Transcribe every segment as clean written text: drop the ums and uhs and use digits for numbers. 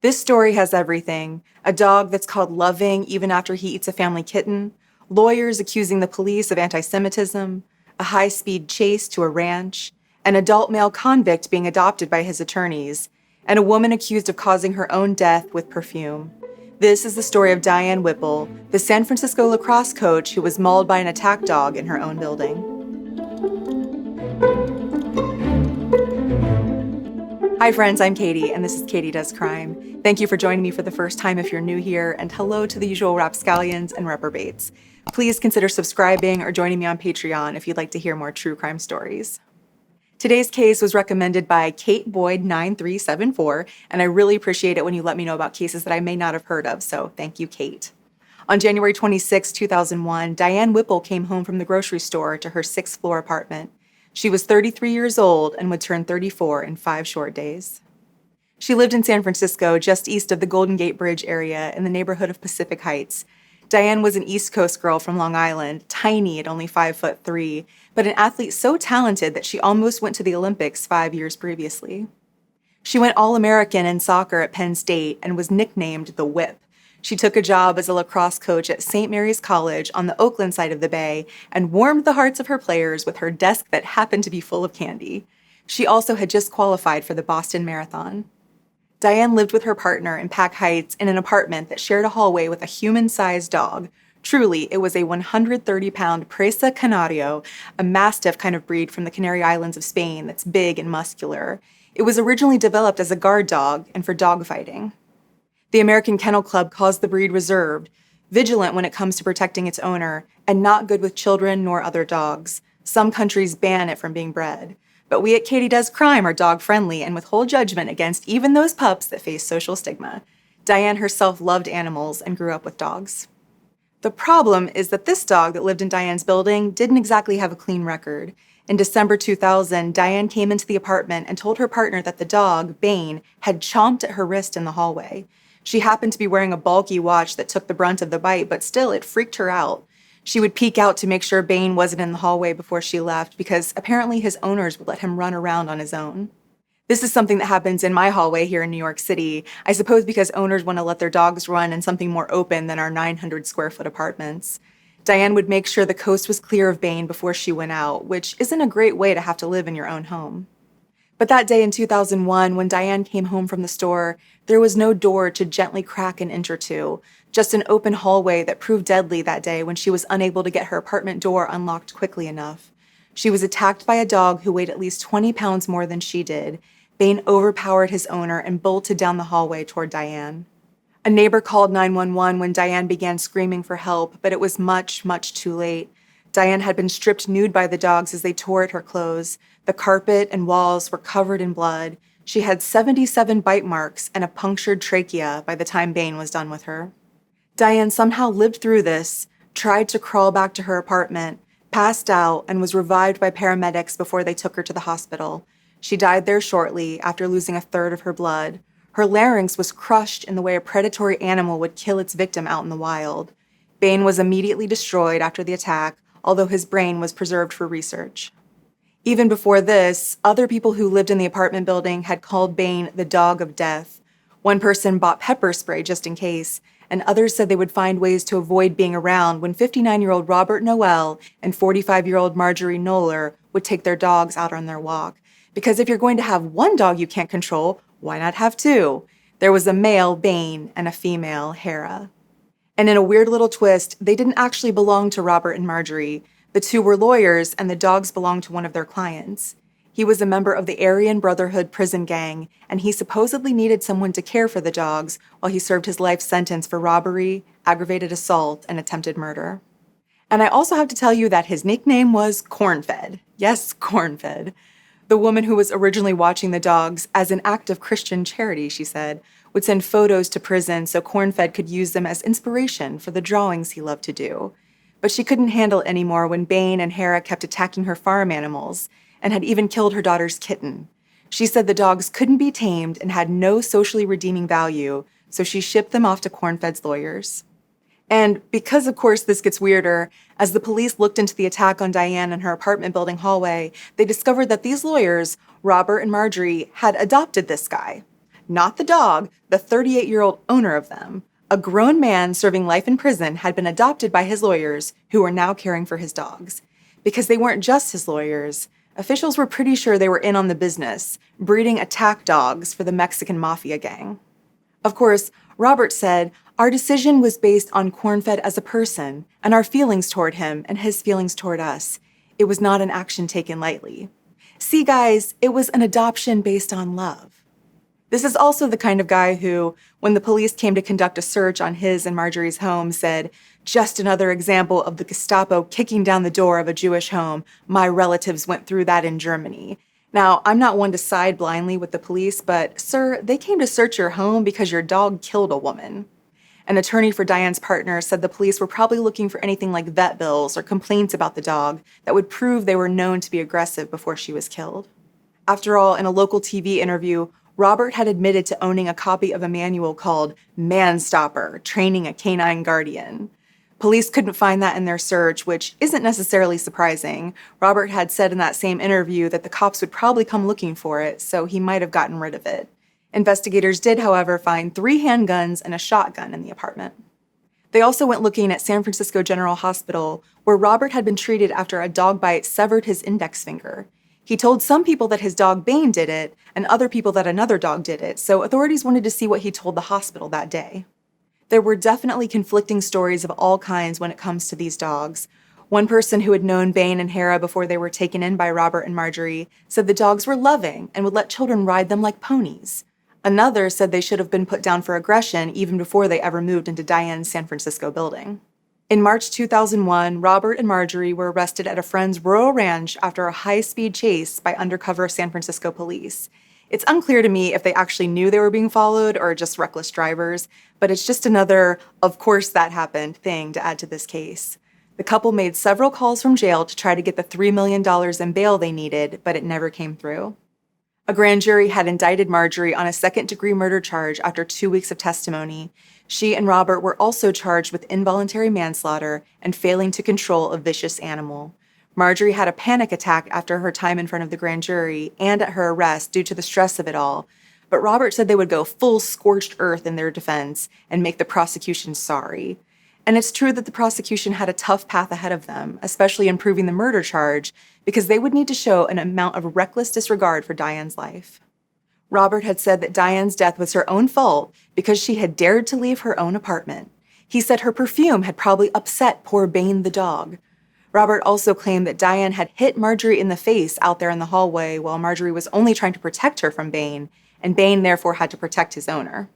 This story has everything: a dog that's called loving even after he eats a family kitten, lawyers accusing the police of anti-Semitism, a high-speed chase to a ranch, an adult male convict being adopted by his attorneys, and a woman accused of causing her own death with perfume. This is the story of Diane Whipple, the San Francisco lacrosse coach who was mauled by an attack dog in her own building. Hi friends, I'm Katie, and this is Katie Does Crime. Thank you for joining me for the first time if you're new here, and hello to the usual rapscallions and reprobates. Please consider subscribing or joining me on Patreon if you'd like to hear more true crime stories. Today's case was recommended by Kate Boyd 9374, and I really appreciate it when you let me know about cases that I may not have heard of, so thank you, Kate. On January 26, 2001, Diane Whipple came home from the grocery store to her sixth-floor apartment. She was 33 years old and would turn 34 in 5 short days. She lived in San Francisco, just east of the Golden Gate Bridge area in the neighborhood of Pacific Heights. Diane was an East Coast girl from Long Island, tiny at only 5'3", but an athlete so talented that she almost went to the Olympics 5 years previously. She went All-American in soccer at Penn State and was nicknamed the Whip. She took a job as a lacrosse coach at St. Mary's College on the Oakland side of the bay and warmed the hearts of her players with her desk that happened to be full of candy. She also had just qualified for the Boston Marathon. Diane lived with her partner in Pack Heights in an apartment that shared a hallway with a human-sized dog. Truly, it was a 130-pound Presa Canario, a mastiff kind of breed from the Canary Islands of Spain that's big and muscular. It was originally developed as a guard dog and for dogfighting. The American Kennel Club calls the breed reserved, vigilant when it comes to protecting its owner, and not good with children nor other dogs. Some countries ban it from being bred. But we at Katie Does Crime are dog-friendly and withhold judgment against even those pups that face social stigma. Diane herself loved animals and grew up with dogs. The problem is that this dog that lived in Diane's building didn't exactly have a clean record. In December 2000, Diane came into the apartment and told her partner that the dog, Bane, had chomped at her wrist in the hallway. She happened to be wearing a bulky watch that took the brunt of the bite, but still, it freaked her out. She would peek out to make sure Bane wasn't in the hallway before she left, because apparently his owners would let him run around on his own. This is something that happens in my hallway here in New York City, I suppose because owners want to let their dogs run in something more open than our 900-square-foot apartments. Diane would make sure the coast was clear of Bane before she went out, which isn't a great way to have to live in your own home. But that day in 2001, when Diane came home from the store, there was no door to gently crack an inch or two, just an open hallway that proved deadly that day when she was unable to get her apartment door unlocked quickly enough. She was attacked by a dog who weighed at least 20 pounds more than she did. Bane overpowered his owner and bolted down the hallway toward Diane. A neighbor called 911 when Diane began screaming for help, but it was much, much too late. Diane had been stripped nude by the dogs as they tore at her clothes. The carpet and walls were covered in blood. She had 77 bite marks and a punctured trachea by the time Bane was done with her. Diane somehow lived through this, tried to crawl back to her apartment, passed out, and was revived by paramedics before they took her to the hospital. She died there shortly after losing a third of her blood. Her larynx was crushed in the way a predatory animal would kill its victim out in the wild. Bane was immediately destroyed after the attack, although his brain was preserved for research. Even before this, other people who lived in the apartment building had called Bane the dog of death. One person bought pepper spray just in case, and others said they would find ways to avoid being around when 59-year-old Robert Noel and 45-year-old Marjorie Knoller would take their dogs out on their walk. Because if you're going to have one dog you can't control, why not have two? There was a male, Bane, and a female, Hera. And in a weird little twist, they didn't actually belong to Robert and Marjorie. The two were lawyers, and the dogs belonged to one of their clients. He was a member of the Aryan Brotherhood prison gang, and he supposedly needed someone to care for the dogs while he served his life sentence for robbery, aggravated assault, and attempted murder. And I also have to tell you that his nickname was Cornfed. Yes, Cornfed. The woman who was originally watching the dogs as an act of Christian charity, she said, would send photos to prison so Cornfed could use them as inspiration for the drawings he loved to do. But she couldn't handle it anymore when Bane and Hera kept attacking her farm animals and had even killed her daughter's kitten. She said the dogs couldn't be tamed and had no socially redeeming value, so she shipped them off to Cornfed's lawyers. And because, of course, this gets weirder, as the police looked into the attack on Diane in her apartment building hallway, they discovered that these lawyers, Robert and Marjorie, had adopted this guy. not the dog, the 38-year-old owner of them. A grown man serving life in prison had been adopted by his lawyers, who were now caring for his dogs. Because they weren't just his lawyers, officials were pretty sure they were in on the business, breeding attack dogs for the Mexican mafia gang. Of course, Robert said, "Our decision was based on Cornfed as a person, and our feelings toward him and his feelings toward us. It was not an action taken lightly. See, guys, it was an adoption based on love." This is also the kind of guy who, when the police came to conduct a search on his and Marjorie's home, said, "Just another example of the Gestapo kicking down the door of a Jewish home. My relatives went through that in Germany." Now, I'm not one to side blindly with the police, but, sir, they came to search your home because your dog killed a woman. An attorney for Diane's partner said the police were probably looking for anything like vet bills or complaints about the dog that would prove they were known to be aggressive before she was killed. After all, in a local TV interview, Robert had admitted to owning a copy of a manual called Man Stopper, Training a Canine Guardian. Police couldn't find that in their search, which isn't necessarily surprising. Robert had said in that same interview that the cops would probably come looking for it, so he might have gotten rid of it. Investigators did, however, find 3 handguns and a shotgun in the apartment. They also went looking at San Francisco General Hospital, where Robert had been treated after a dog bite severed his index finger. He told some people that his dog Bane did it, and other people that another dog did it, so authorities wanted to see what he told the hospital that day. There were definitely conflicting stories of all kinds when it comes to these dogs. One person who had known Bane and Hera before they were taken in by Robert and Marjorie said the dogs were loving and would let children ride them like ponies. Another said they should have been put down for aggression even before they ever moved into Diane's San Francisco building. In March 2001, Robert and Marjorie were arrested at a friend's rural ranch after a high-speed chase by undercover San Francisco police. It's unclear to me if they actually knew they were being followed or just reckless drivers, but it's just another, of course that happened, thing to add to this case. The couple made several calls from jail to try to get the $3 million in bail they needed, but it never came through. A grand jury had indicted Marjorie on a second-degree murder charge after 2 weeks of testimony. She and Robert were also charged with involuntary manslaughter and failing to control a vicious animal. Marjorie had a panic attack after her time in front of the grand jury and at her arrest due to the stress of it all, but Robert said they would go full scorched earth in their defense and make the prosecution sorry. And it's true that the prosecution had a tough path ahead of them, especially in proving the murder charge, because they would need to show an amount of reckless disregard for Diane's life. Robert had said that Diane's death was her own fault because she had dared to leave her own apartment. He said her perfume had probably upset poor Bane the dog. Robert also claimed that Diane had hit Marjorie in the face out there in the hallway while Marjorie was only trying to protect her from Bane, and Bane therefore had to protect his owner.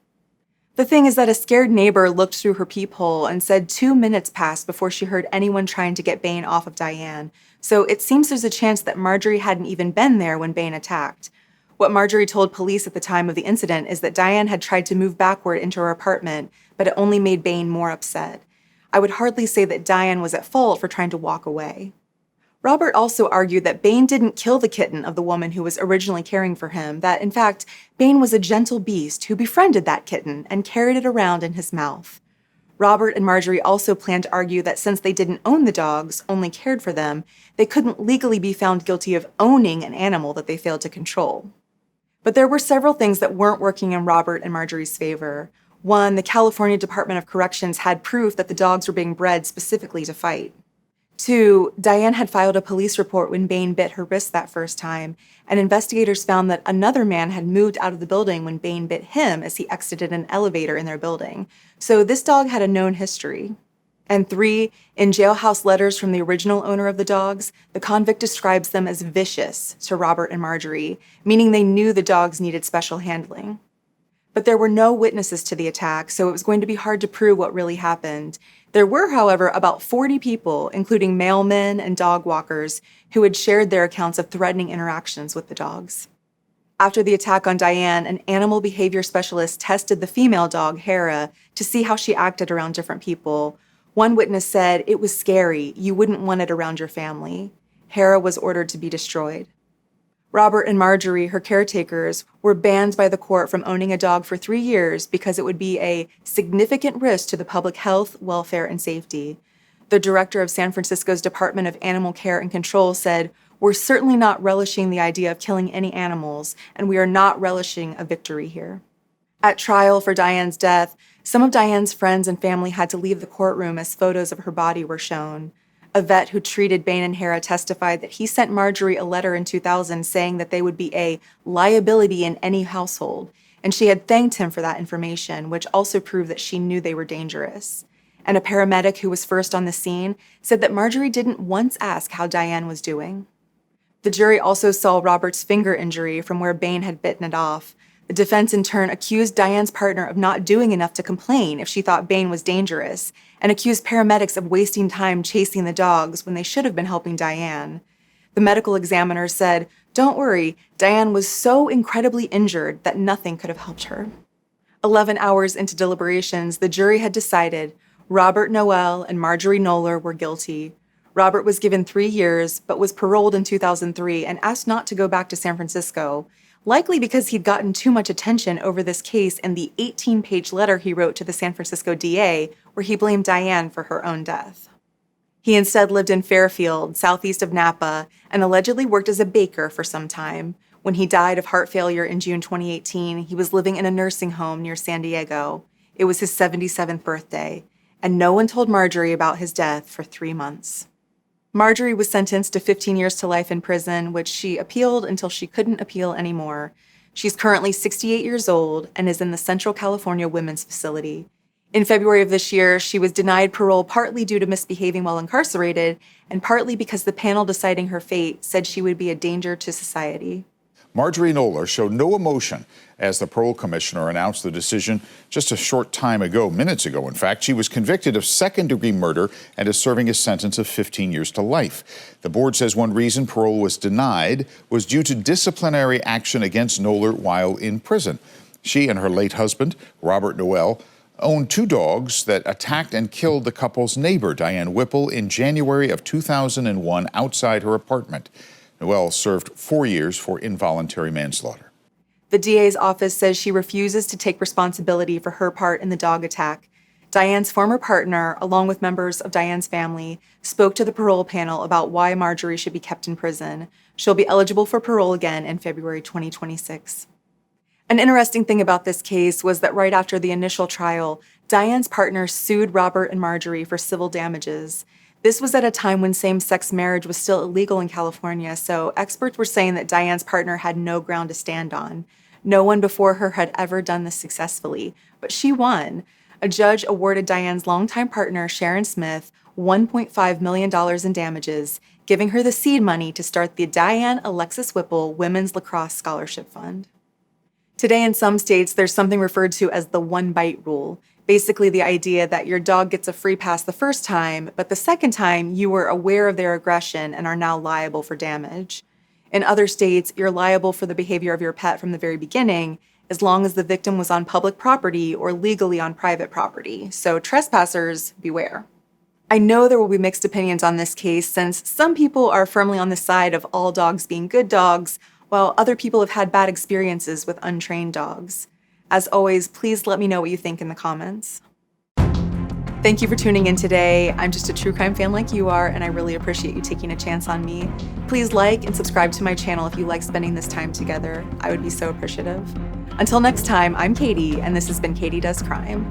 The thing is that a scared neighbor looked through her peephole and said 2 minutes passed before she heard anyone trying to get Bane off of Diane, so it seems there's a chance that Marjorie hadn't even been there when Bane attacked. What Marjorie told police at the time of the incident is that Diane had tried to move backward into her apartment, but it only made Bane more upset. I would hardly say that Diane was at fault for trying to walk away. Robert also argued that Bane didn't kill the kitten of the woman who was originally caring for him, that, in fact, Bane was a gentle beast who befriended that kitten and carried it around in his mouth. Robert and Marjorie also planned to argue that since they didn't own the dogs, only cared for them, they couldn't legally be found guilty of owning an animal that they failed to control. But there were several things that weren't working in Robert and Marjorie's favor. One, the California Department of Corrections had proof that the dogs were being bred specifically to fight. 2, Diane had filed a police report when Bane bit her wrist that first time, and investigators found that another man had moved out of the building when Bane bit him as he exited an elevator in their building. So this dog had a known history. And 3, in jailhouse letters from the original owner of the dogs, the convict describes them as vicious to Robert and Marjorie, meaning they knew the dogs needed special handling. But there were no witnesses to the attack, so it was going to be hard to prove what really happened. There were, however, about 40 people, including mailmen and dog walkers, who had shared their accounts of threatening interactions with the dogs. After the attack on Diane, an animal behavior specialist tested the female dog, Hera, to see how she acted around different people. One witness said, "It was scary. You wouldn't want it around your family." Hera was ordered to be destroyed. Robert and Marjorie, her caretakers, were banned by the court from owning a dog for 3 years because it would be a significant risk to the public health, welfare, and safety. The director of San Francisco's Department of Animal Care and Control said, "We're certainly not relishing the idea of killing any animals, and we are not relishing a victory here." At trial for Diane's death, some of Diane's friends and family had to leave the courtroom as photos of her body were shown. A vet who treated Bain and Hara testified that he sent Marjorie a letter in 2000 saying that they would be a liability in any household, and she had thanked him for that information, which also proved that she knew they were dangerous. And a paramedic who was first on the scene said that Marjorie didn't once ask how Diane was doing. The jury also saw Robert's finger injury from where Bain had bitten it off. The defense in turn accused Diane's partner of not doing enough to complain if she thought Bain was dangerous, and accused paramedics of wasting time chasing the dogs when they should have been helping Diane. The medical examiner said, "Don't worry, Diane was so incredibly injured that nothing could have helped her." 11 hours into deliberations, the jury had decided Robert Noel and Marjorie Knoller were guilty. Robert was given 3 years, but was paroled in 2003 and asked not to go back to San Francisco, likely because he'd gotten too much attention over this case in the 18-page letter he wrote to the San Francisco DA, where he blamed Diane for her own death. He instead lived in Fairfield, southeast of Napa, and allegedly worked as a baker for some time. When he died of heart failure in June 2018, he was living in a nursing home near San Diego. It was his 77th birthday, and no one told Marjorie about his death for 3 months. Marjorie was sentenced to 15 years to life in prison, which she appealed until she couldn't appeal anymore. She's currently 68 years old and is in the Central California Women's Facility. In February of this year, she was denied parole partly due to misbehaving while incarcerated, and partly because the panel deciding her fate said she would be a danger to society. Marjorie Knoller showed no emotion as the parole commissioner announced the decision just a short time ago, minutes ago. In fact, she was convicted of second-degree murder and is serving a sentence of 15 years to life. The board says one reason parole was denied was due to disciplinary action against Knoller while in prison. She and her late husband, Robert Noel, owned 2 dogs that attacked and killed the couple's neighbor, Diane Whipple, in January of 2001 outside her apartment. Noel served 4 years for involuntary manslaughter. The DA's office says she refuses to take responsibility for her part in the dog attack. Diane's former partner, along with members of Diane's family, spoke to the parole panel about why Marjorie should be kept in prison. She'll be eligible for parole again in February 2026. An interesting thing about this case was that right after the initial trial, Diane's partner sued Robert and Marjorie for civil damages. This was at a time when same-sex marriage was still illegal in California, so experts were saying that Diane's partner had no ground to stand on. No one before her had ever done this successfully, but she won. A judge awarded Diane's longtime partner, Sharon Smith, $1.5 million in damages, giving her the seed money to start the Diane Alexis Whipple Women's Lacrosse Scholarship Fund. Today in some states, there's something referred to as the one-bite rule. Basically the idea that your dog gets a free pass the first time, but the second time you were aware of their aggression and are now liable for damage. In other states, you're liable for the behavior of your pet from the very beginning, as long as the victim was on public property or legally on private property. So trespassers, beware. I know there will be mixed opinions on this case, since some people are firmly on the side of all dogs being good dogs, while other people have had bad experiences with untrained dogs. As always, please let me know what you think in the comments. Thank you for tuning in today. I'm just a true crime fan like you are, and I really appreciate you taking a chance on me. Please like and subscribe to my channel if you like spending this time together. I would be so appreciative. Until next time, I'm Katie, and this has been Katie Does Crime.